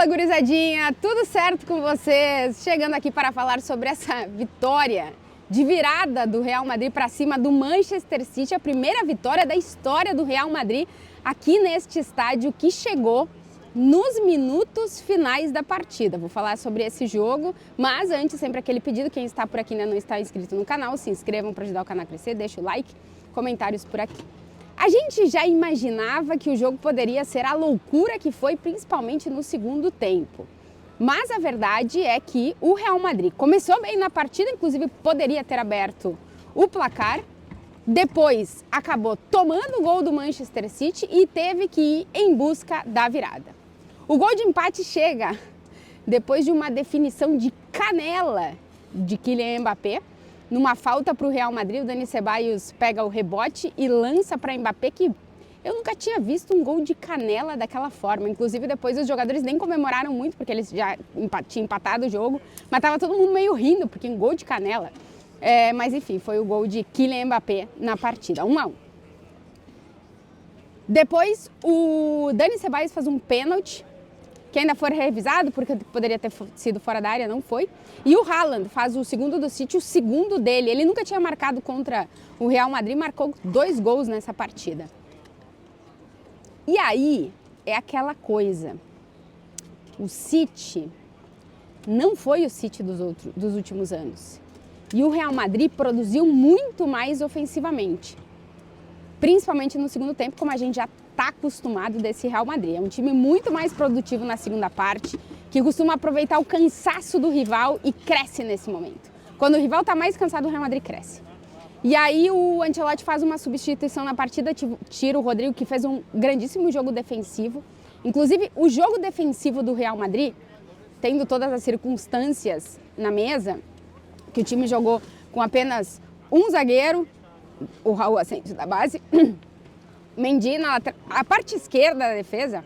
gurizadinha, tudo certo com vocês? Chegando aqui para falar sobre essa vitória de virada do Real Madrid para cima do Manchester City, a primeira vitória da história do Real Madrid aqui neste estádio que chegou nos minutos finais da partida. Vou falar sobre esse jogo, mas antes sempre aquele pedido, quem está por aqui e ainda não está inscrito no canal, se inscrevam para ajudar o canal a crescer, deixa o like, comentários por aqui. A gente já imaginava que o jogo poderia ser a loucura que foi, principalmente no segundo tempo. Mas a verdade é que o Real Madrid começou bem na partida, inclusive poderia ter aberto o placar. Depois acabou tomando o gol do Manchester City e teve que ir em busca da virada. O gol de empate chega depois de uma definição de canela de Kylian Mbappé. Numa falta para o Real Madrid, o Dani Ceballos pega o rebote e lança para Mbappé, que eu nunca tinha visto um gol de canela daquela forma. Inclusive, depois os jogadores nem comemoraram muito, porque eles já tinham empatado o jogo, mas estava todo mundo meio rindo, porque um gol de canela. Mas enfim, foi o gol de Kylian Mbappé na partida, 1-1. Depois, o Dani Ceballos faz um pênalti, que ainda foi revisado, porque poderia ter sido fora da área, não foi. E o Haaland faz o segundo do City, o segundo dele. Ele nunca tinha marcado contra o Real Madrid, marcou 2 gols nessa partida. E aí, é aquela coisa. O City não foi o City dos últimos anos. E o Real Madrid produziu muito mais ofensivamente. Principalmente no segundo tempo, como a gente já está acostumado desse Real Madrid. É um time muito mais produtivo na segunda parte, que costuma aproveitar o cansaço do rival e cresce nesse momento. Quando o rival está mais cansado, o Real Madrid cresce. E aí o Ancelotti faz uma substituição na partida, tira o Rodrigo, que fez um grandíssimo jogo defensivo. Inclusive, o jogo defensivo do Real Madrid, tendo todas as circunstâncias na mesa, que o time jogou com apenas um zagueiro, o Raul Asensio da base, Mendy a parte esquerda da defesa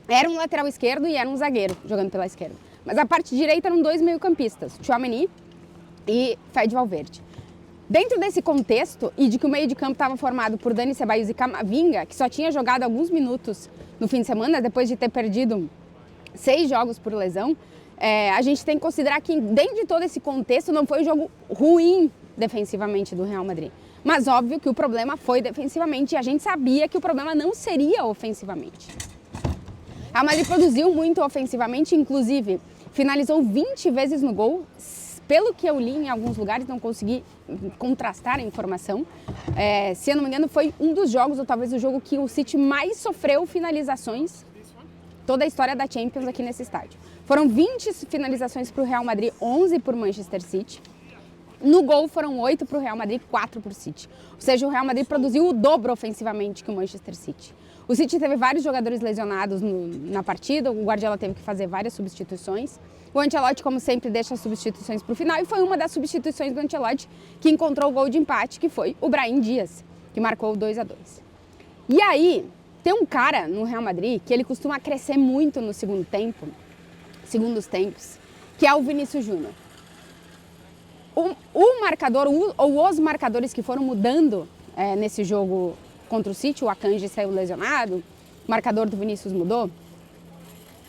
era um lateral esquerdo e era um zagueiro jogando pela esquerda. Mas a parte direita eram 2 meio-campistas, Tchouaméni e Fede Valverde. Dentro desse contexto e de que o meio de campo estava formado por Dani Ceballos e Camavinga, que só tinha jogado alguns minutos no fim de semana, depois de ter perdido 6 jogos por lesão, a gente tem que considerar que dentro de todo esse contexto não foi um jogo ruim defensivamente do Real Madrid. Mas óbvio que o problema foi defensivamente e a gente sabia que o problema não seria ofensivamente. A Madrid produziu muito ofensivamente, inclusive finalizou 20 vezes no gol. Pelo que eu li em alguns lugares, não consegui contrastar a informação. Se eu não me engano, foi um dos jogos, ou talvez o jogo que o City mais sofreu finalizações, toda a história da Champions aqui nesse estádio. Foram 20 finalizações para o Real Madrid, 11 para o Manchester City. No gol foram 8 para o Real Madrid, 4 para o City. Ou seja, o Real Madrid produziu o dobro ofensivamente que o Manchester City. O City teve vários jogadores lesionados na partida, o Guardiola teve que fazer várias substituições. O Ancelotti, como sempre, deixa as substituições para o final e foi uma das substituições do Ancelotti que encontrou o gol de empate, que foi o Brahim Dias, que marcou o 2-2. E aí, tem um cara no Real Madrid que ele costuma crescer muito no segundos tempos, que é o Vinícius Júnior. O marcador, ou os marcadores que foram mudando nesse jogo contra o City, o Akanji saiu lesionado, o marcador do Vinícius mudou,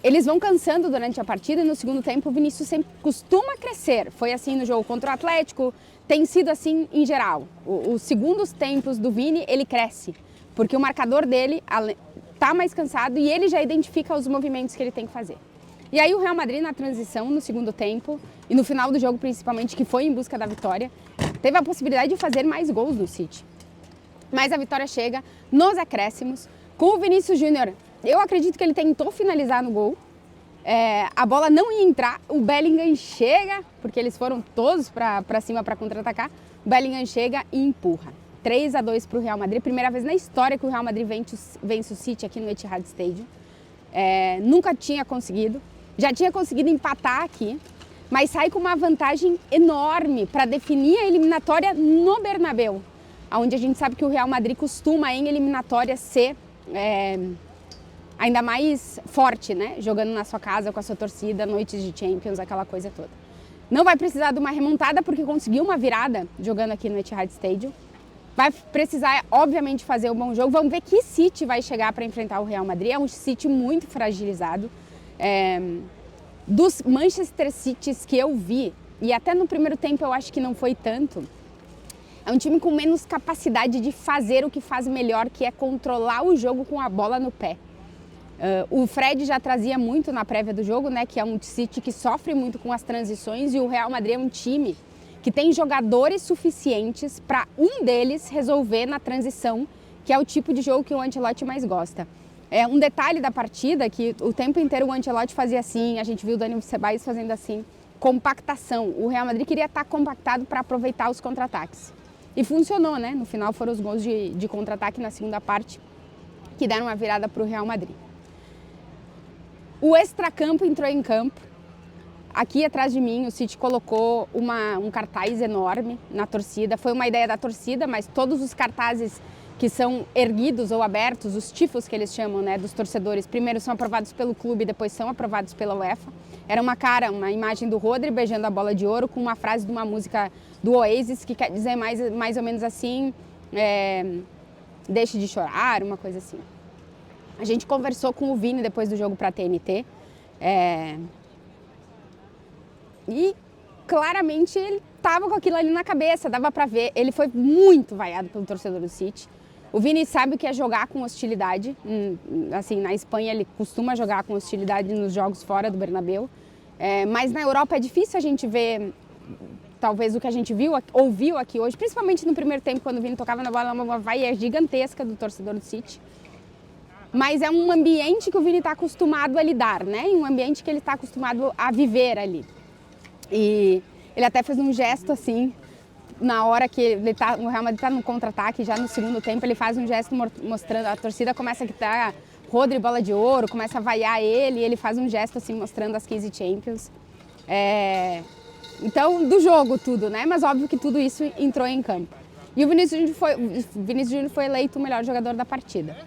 eles vão cansando durante a partida e no segundo tempo o Vinícius sempre costuma crescer. Foi assim no jogo contra o Atlético, tem sido assim em geral. Os segundos tempos do Vini, ele cresce, porque o marcador dele está mais cansado e ele já identifica os movimentos que ele tem que fazer. E aí o Real Madrid na transição, no segundo tempo, e no final do jogo principalmente, que foi em busca da vitória, teve a possibilidade de fazer mais gols do City. Mas a vitória chega nos acréscimos, com o Vinícius Júnior. Eu acredito que ele tentou finalizar no gol, a bola não ia entrar, o Bellingham chega, porque eles foram todos para cima para contra-atacar, o Bellingham chega e empurra. 3-2 para o Real Madrid, primeira vez na história que o Real Madrid vence o City aqui no Etihad Stadium. Nunca tinha conseguido. Já tinha conseguido empatar aqui, mas sai com uma vantagem enorme para definir a eliminatória no Bernabéu, onde a gente sabe que o Real Madrid costuma em eliminatória ser ainda mais forte, né? Jogando na sua casa com a sua torcida, noites de Champions, aquela coisa toda. Não vai precisar de uma remontada porque conseguiu uma virada jogando aqui no Etihad Stadium. Vai precisar, obviamente, fazer um bom jogo. Vamos ver que City vai chegar para enfrentar o Real Madrid. É um City muito fragilizado. Dos Manchester Citys que eu vi, e até no primeiro tempo eu acho que não foi tanto, é um time com menos capacidade de fazer o que faz melhor, que é controlar o jogo com a bola no pé. O Fred já trazia muito na prévia do jogo, né, que é um City que sofre muito com as transições, e o Real Madrid é um time que tem jogadores suficientes para um deles resolver na transição, que é o tipo de jogo que o Ancelotti mais gosta. Um detalhe da partida, que o tempo inteiro o Ancelotti fazia assim, a gente viu o Dani Ceballos fazendo assim, compactação. O Real Madrid queria estar compactado para aproveitar os contra-ataques. E funcionou, né? No final foram os gols de contra-ataque na segunda parte, que deram uma virada para o Real Madrid. O extracampo entrou em campo. Aqui atrás de mim, o City colocou um cartaz enorme na torcida. Foi uma ideia da torcida, mas todos os cartazes que são erguidos ou abertos, os tifos que eles chamam, né, dos torcedores, primeiro são aprovados pelo clube, depois são aprovados pela UEFA. Era uma imagem do Rodri beijando a bola de ouro com uma frase de uma música do Oasis, que quer dizer mais ou menos assim, deixe de chorar, uma coisa assim. A gente conversou com o Vini depois do jogo para a TNT, e claramente ele estava com aquilo ali na cabeça, dava para ver. Ele foi muito vaiado pelo torcedor do City. O Vini sabe o que é jogar com hostilidade. Assim, na Espanha ele costuma jogar com hostilidade nos jogos fora do Bernabéu. Mas na Europa é difícil a gente ver, talvez, o que a gente ouviu aqui hoje, principalmente no primeiro tempo, quando o Vini tocava na bola, uma vaia gigantesca do torcedor do City. Mas é um ambiente que o Vini está acostumado a lidar, né? E um ambiente que ele está acostumado a viver ali. E ele até fez um gesto assim, na hora que o Real Madrid está no contra-ataque, já no segundo tempo, ele faz um gesto mostrando, a torcida começa a gritar Rodri, bola de ouro, começa a vaiar ele, e ele faz um gesto assim, mostrando as 15 Champions. Então, do jogo tudo, né? Mas óbvio que tudo isso entrou em campo. E o Vinícius Júnior foi eleito o melhor jogador da partida.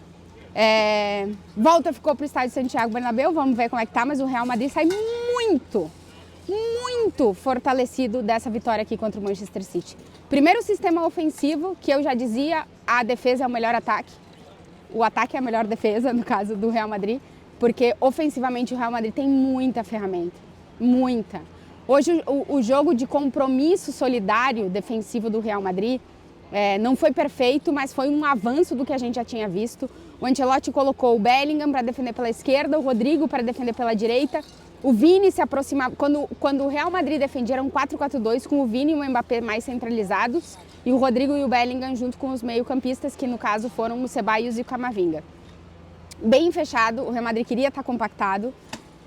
Volta ficou para o estádio Santiago Bernabéu, vamos ver como é que tá, mas o Real Madrid sai muito fortalecido dessa vitória aqui contra o Manchester City. Primeiro, o sistema ofensivo, que eu já dizia, a defesa é o melhor ataque. O ataque é a melhor defesa, no caso do Real Madrid, porque ofensivamente o Real Madrid tem muita ferramenta, muita. Hoje o jogo de compromisso solidário defensivo do Real Madrid não foi perfeito, mas foi um avanço do que a gente já tinha visto. O Ancelotti colocou o Bellingham para defender pela esquerda, o Rodrigo para defender pela direita. O Vini se aproximava, quando o Real Madrid defendia, era um 4-4-2, com o Vini e o Mbappé mais centralizados, e o Rodrigo e o Bellingham junto com os meio-campistas, que no caso foram o Ceballos e o Camavinga. Bem fechado, o Real Madrid queria estar compactado.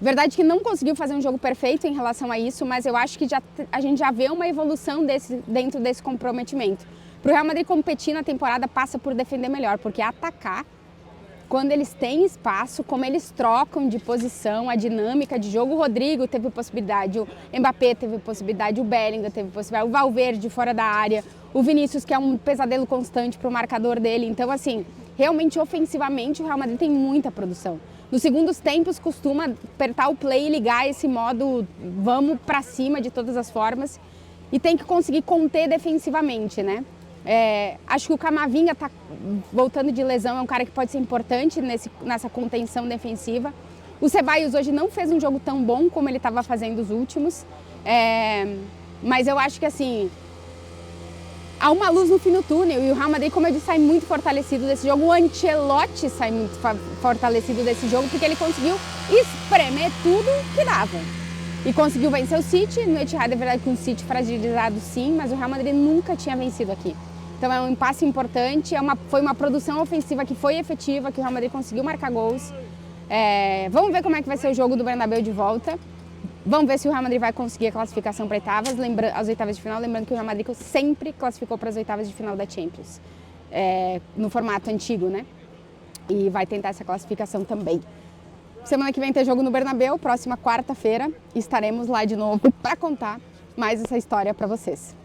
Verdade que não conseguiu fazer um jogo perfeito em relação a isso, mas eu acho que a gente já vê uma evolução dentro desse comprometimento. Para o Real Madrid competir na temporada passa por defender melhor, porque atacar, quando eles têm espaço, como eles trocam de posição, a dinâmica de jogo, o Rodrigo teve possibilidade, o Mbappé teve possibilidade, o Bellingham teve possibilidade, o Valverde fora da área, o Vinícius, que é um pesadelo constante para o marcador dele. Então, assim, realmente, ofensivamente, o Real Madrid tem muita produção. Nos segundos tempos, costuma apertar o play e ligar esse modo vamos para cima de todas as formas, e tem que conseguir conter defensivamente, né? Acho que o Camavinga está voltando de lesão, é um cara que pode ser importante nessa contenção defensiva. O Ceballos hoje não fez um jogo tão bom como ele estava fazendo os últimos, mas eu acho que assim, há uma luz no fim do túnel, e o Real Madrid, como eu disse, sai muito fortalecido desse jogo. O Ancelotti sai muito fortalecido desse jogo, porque ele conseguiu espremer tudo que dava. E conseguiu vencer o City. No Etihad é verdade que um City fragilizado sim, mas o Real Madrid nunca tinha vencido aqui. Então é um impasse importante, foi uma produção ofensiva que foi efetiva, que o Real Madrid conseguiu marcar gols. Vamos ver como é que vai ser o jogo do Bernabéu de volta. Vamos ver se o Real Madrid vai conseguir a classificação para as oitavas de final, lembrando que o Real Madrid sempre classificou para as oitavas de final da Champions, no formato antigo, né? E vai tentar essa classificação também. Semana que vem tem jogo no Bernabéu, próxima quarta-feira estaremos lá de novo para contar mais essa história para vocês.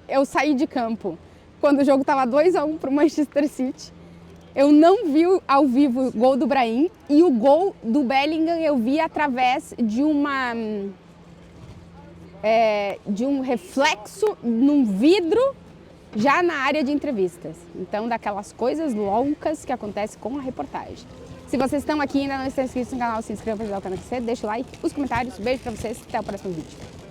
Eu saí de campo quando o jogo estava 2-1 para o Manchester City. Eu não vi ao vivo o gol do Brahim, e o gol do Bellingham eu vi através de um reflexo num vidro já na área de entrevistas. Então, daquelas coisas loucas que acontecem com a reportagem. Se vocês estão aqui e ainda não estão inscritos no canal, se inscrevam para ajudar o canal a crescer, deixa o like, os comentários, beijo pra vocês, até o próximo vídeo.